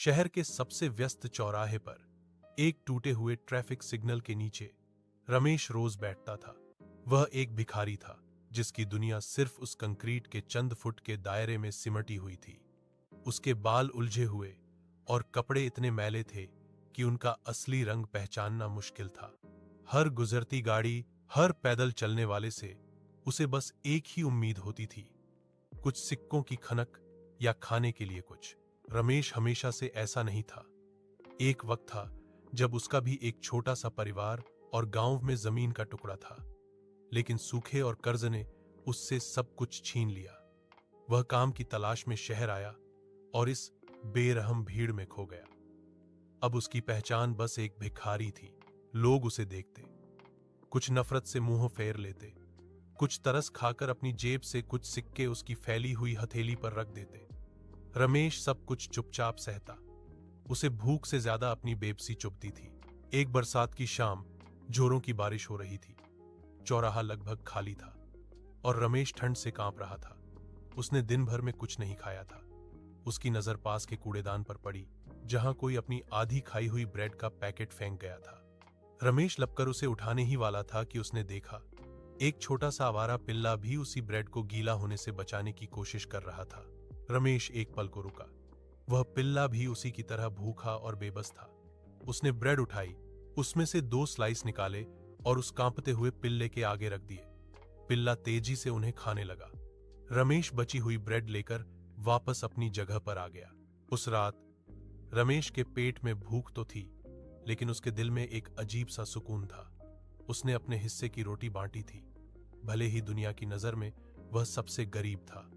शहर के सबसे व्यस्त चौराहे पर एक टूटे हुए ट्रैफिक सिग्नल के नीचे रमेश रोज बैठता था। वह एक भिखारी था जिसकी दुनिया सिर्फ उस कंक्रीट के चंद फुट के दायरे में सिमटी हुई थी। उसके बाल उलझे हुए और कपड़े इतने मैले थे कि उनका असली रंग पहचानना मुश्किल था। हर गुजरती गाड़ी, हर पैदल चलने वाले से उसे बस एक ही उम्मीद होती थी, कुछ सिक्कों की खनक या खाने के लिए कुछ। रमेश हमेशा से ऐसा नहीं था। एक वक्त था जब उसका भी एक छोटा सा परिवार और गांव में जमीन का टुकड़ा था, लेकिन सूखे और कर्ज ने उससे सब कुछ छीन लिया। वह काम की तलाश में शहर आया और इस बेरहम भीड़ में खो गया। अब उसकी पहचान बस एक भिखारी थी। लोग उसे देखते, कुछ नफरत से मुंह फेर लेते, कुछ तरस खाकर अपनी जेब से कुछ सिक्के उसकी फैली हुई हथेली पर रख देते। रमेश सब कुछ चुपचाप सहता। उसे भूख से ज्यादा अपनी बेबसी चुभती थी। एक बरसात की शाम, जोरों की बारिश हो रही थी। चौराहा लगभग खाली था और रमेश ठंड से कांप रहा था। उसने दिन भर में कुछ नहीं खाया था। उसकी नजर पास के कूड़ेदान पर पड़ी, जहां कोई अपनी आधी खाई हुई ब्रेड का पैकेट फेंक गया था। रमेश लपकर उसे उठाने ही वाला था कि उसने देखा एक छोटा सा आवारा पिल्ला भी उसी ब्रेड को गीला होने से बचाने की कोशिश कर रहा था। रमेश एक पल को रुका। वह पिल्ला भी उसी की तरह भूखा और बेबस था। उसने ब्रेड उठाई, उसमें से 2 स्लाइस निकाले और उस कांपते हुए पिल्ले के आगे रख दिए। पिल्ला तेजी से उन्हें खाने लगा। रमेश बची हुई ब्रेड लेकर वापस अपनी जगह पर आ गया। उस रात रमेश के पेट में भूख तो थी, लेकिन उसके दिल में एक अजीब सा सुकून था। उसने अपने हिस्से की रोटी बांटी थी। भले ही दुनिया की नजर में वह सबसे गरीब था,